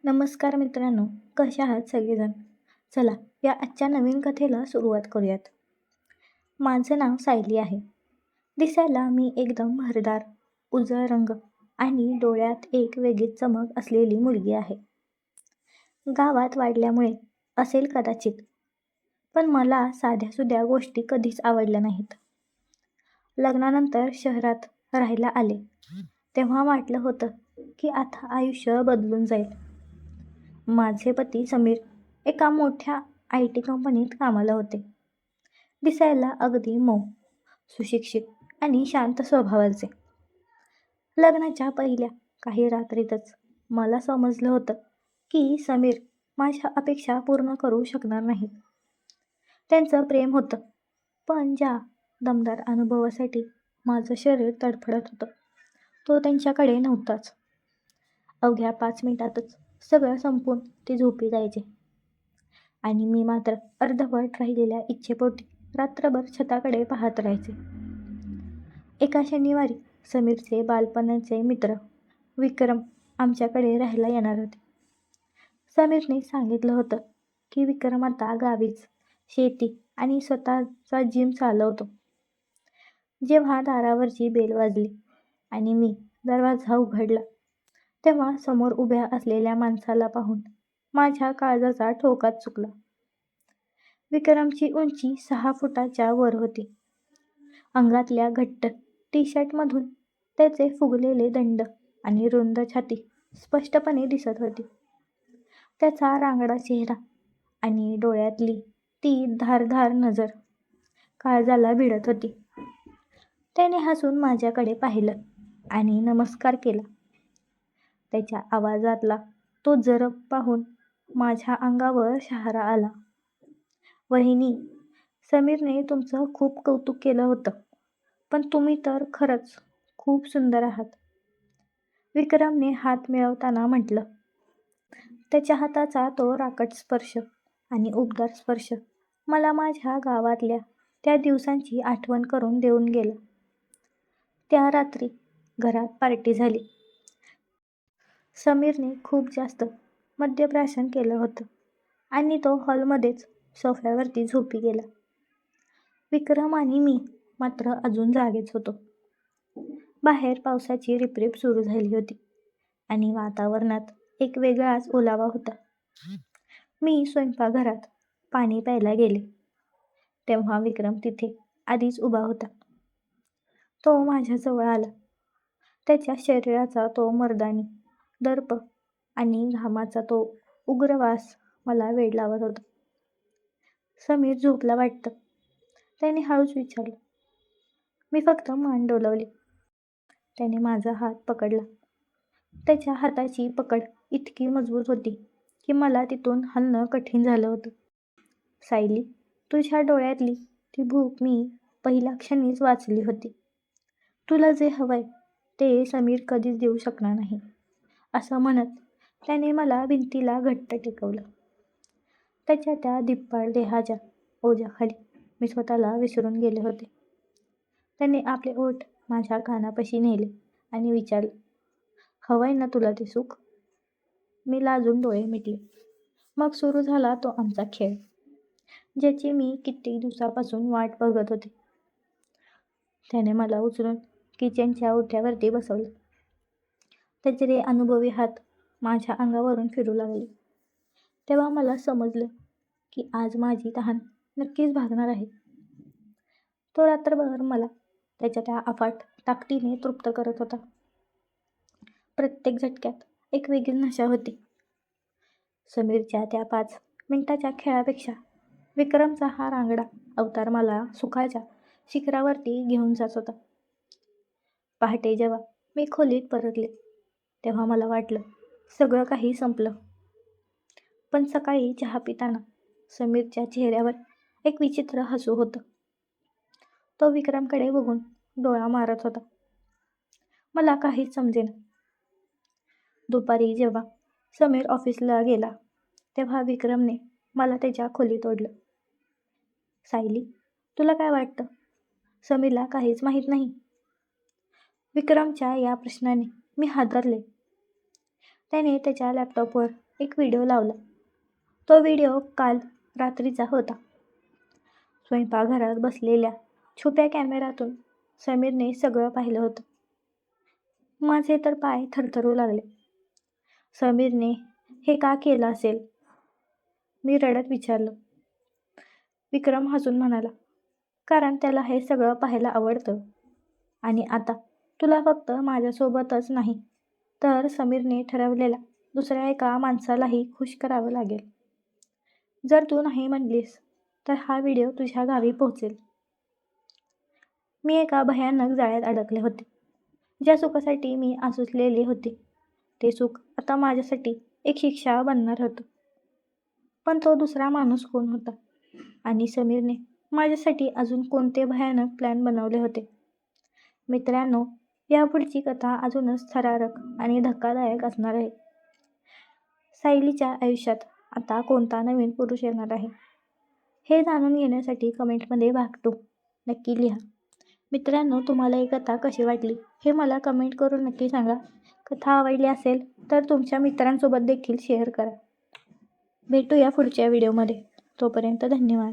नमस्कार मित्रांनो, कशा आहात सगळेजण? चला, या आजच्या नवीन कथेला सुरुवात करूयात. माझं नाव सायली आहे. दिसायला मी एकदम भरदार, उजळ रंग आणि डोळ्यात एक वेगळीच चमक असलेली मुलगी आहे. गावात वाढल्यामुळे असेल कदाचित, पण मला साध्यासुध्या गोष्टी कधीच आवडल्या नाहीत. लग्नानंतर शहरात राहायला आले, तेव्हा वाटलं होतं की आता आयुष्य बदलून जाईल. माझे पती समीर एका मोठ्या IT कंपनीत कामाला होते. दिसायला अगदी मऊ, सुशिक्षित आणि शांत स्वभावाचे. लग्नाच्या पहिल्या काही रात्रीतच मला समजलं होतं की समीर माझ्या अपेक्षा पूर्ण करू शकणार नाही. त्यांचं प्रेम होतं, पण ज्या दमदार अनुभवासाठी माझं शरीर तडफडत होतं, तो त्यांच्याकडे नव्हताच. अवघ्या 5 मिनिटातच सगळं संपून ते झोपी जायचे आणि मी मात्र अर्धवट राहिलेल्या इच्छेपोटी रात्रभर छताकडे पाहत राहायचे. एका शनिवारी समीरचे बालपणाचे मित्र विक्रम आमच्याकडे राहायला येणार होते. समीरने सांगितलं होतं की विक्रम आता गावीच शेती आणि स्वतःचा जिम चालवतो. जेव्हा दारावरची बेल वाजली आणि मी दरवाजा उघडला, तेव्हा समोर उभ्या असलेल्या माणसाला पाहून माझ्या काळजाचा ठोकाच चुकला. विक्रमची उंची 6 फुटाच्या वर होती. अंगातल्या घट्ट टी-शर्टमधून त्याचे फुगलेले दंड आणि रुंद छाती स्पष्टपणे दिसत होती. त्याचा रांगडा चेहरा आणि डोळ्यातली ती धारदार नजर काळजाला भिडत होती. त्याने हसून माझ्याकडे पाहिलं आणि नमस्कार केला. त्याच्या आवाजातला तो जरब पाहून माझ्या अंगावर शहारा आला. "वहिनी, समीरने तुमचं खूप कौतुक केलं होतं, पण तुम्ही तर खरंच खूप सुंदर आहात," विक्रमने हात मिळवताना म्हटलं. त्याच्या हाताचा तो राकट स्पर्श आणि उबदार स्पर्श मला माझ्या गावातल्या त्या दिवसांची आठवण करून देऊन गेला. त्या रात्री घरात पार्टी झाली. समीरने खूप जास्त मद्यप्राशन केलं होतं आणि तो हॉलमध्येच सोफ्यावरती झोपी गेला. विक्रम आणि मी मात्र अजून जागेच होतो. बाहेर पावसाची रिपरिप सुरू झाली होती आणि वातावरणात एक वेगळाच ओलावा होता. मी स्वयंपाकघरात पाणी प्यायला गेले, तेव्हा विक्रम तिथे आधीच उभा होता. तो माझ्याजवळ आला. त्याच्या शरीराचा तो मर्दानी दर्प आणि घामाचा तो उग्र वास मला वेड लावत होता. "समीर झोपला वाटतं," त्याने हळूच विचारलं. मी फक्त मान डोलावली. त्याने माझा हात पकडला. त्याच्या हाताची पकड इतकी मजबूत होती की मला तिथून हलणं कठीण झालं होतं. "सायली, तुझ्या डोळ्यातली ती भूक मी पहिल्या क्षणीच वाचली होती. तुला जे हवंय ते समीर कधीच देऊ शकणार नाही," असं म्हणत त्याने मला भिंतीला घट्ट टेकवलं. त्याच्या त्या धिप्पाड देहाच्या ओझ्याखाली मी स्वतःला विसरून गेले होते. त्याने आपले ओठ माझ्या कानापाशी नेले आणि विचारलं, "हवंय ना तुला ते सुख?" मी लाजून डोळे मिटले. मग सुरू झाला तो आमचा खेळ, ज्याची मी कित्येक दिवसापासून वाट बघत होते. त्याने मला उचलून किचनच्या ओट्यावरती बसवलं. त्याचे ते अनुभवी हात माझ्या अंगावरून फिरू लागले. तेव्हा मला समजलं की आज माझी तहान नक्कीच भागणार आहे. तो रात्रभर मला त्याच्या त्या अफाट ताकदीने तृप्त करत होता. प्रत्येक झटक्यात एक वेगळी नशा होती. समीरच्या त्या 5 मिनिटाच्या खेळापेक्षा विक्रमचा हा रांगडा अवतार मला सुखाच्या शिखरावरती घेऊन जात होता. पहाटे जेव्हा मी खोलीत परतले, तेव्हा मला वाटलं सगळं काही संपलं. पण सकाळी चहा पिताना समीरच्या चेहऱ्यावर एक विचित्र हसू होतं. तो विक्रमकडे बघून डोळा मारत होता. मला काहीच समजेना. दुपारी जेव्हा समीर ऑफिसला गेला, तेव्हा विक्रमने मला त्याच्या खोलीत ओढलं. "सायली, तुला काय वाटतं? समीरला काहीच माहीत नाही?" विक्रमच्या या प्रश्नाने मी हादरले. त्याने त्याच्या लॅपटॉपवर एक व्हिडिओ लावला. तो व्हिडिओ काल रात्रीचा होता. स्वयंपाकघरात बसलेल्या छुप्या कॅमेऱ्यातून समीरने सगळं पाहिलं होतं. माझे तर पाय थरथरू लागले. समीरने हे का केलं असेल? मी रडत विचारलं. विक्रम हसून म्हणाला, कारण त्याला हे सगळं पाहायला आवडतं. आणि आता तुला फक्त माझ्यासोबतच नाही, तर समीरने ठरवलेल्या दुसऱ्या एका माणसालाही खुश करावं लागेल. जर तू नाही म्हणलीस तर हा व्हिडिओ तुझ्या गावी पोहोचेल. मी एका भयानक जाळ्यात अडकले होते. ज्या सुखासाठी मी आसुसलेली होती, ते सुख आता माझ्यासाठी एक शिक्षा बनणार होतं. पण तो दुसरा माणूस कोण होता? आणि समीरने माझ्यासाठी अजून कोणते भयानक प्लॅन बनवले होते? मित्रांनो, यापुढची कथा अजूनच थरारक आणि धक्कादायक असणार आहे. सायलीच्या आयुष्यात आता कोणता नवीन पुरुष येणार आहे, हे जाणून घेण्यासाठी कमेंटमध्ये भाग 2 नक्की लिहा. मित्रांनो, तुम्हाला ही कथा कशी वाटली हे मला कमेंट करून नक्की सांगा. कथा आवडली असेल तर तुमच्या मित्रांसोबत देखील शेअर करा. भेटूया पुढच्या व्हिडिओमध्ये. तोपर्यंत धन्यवाद.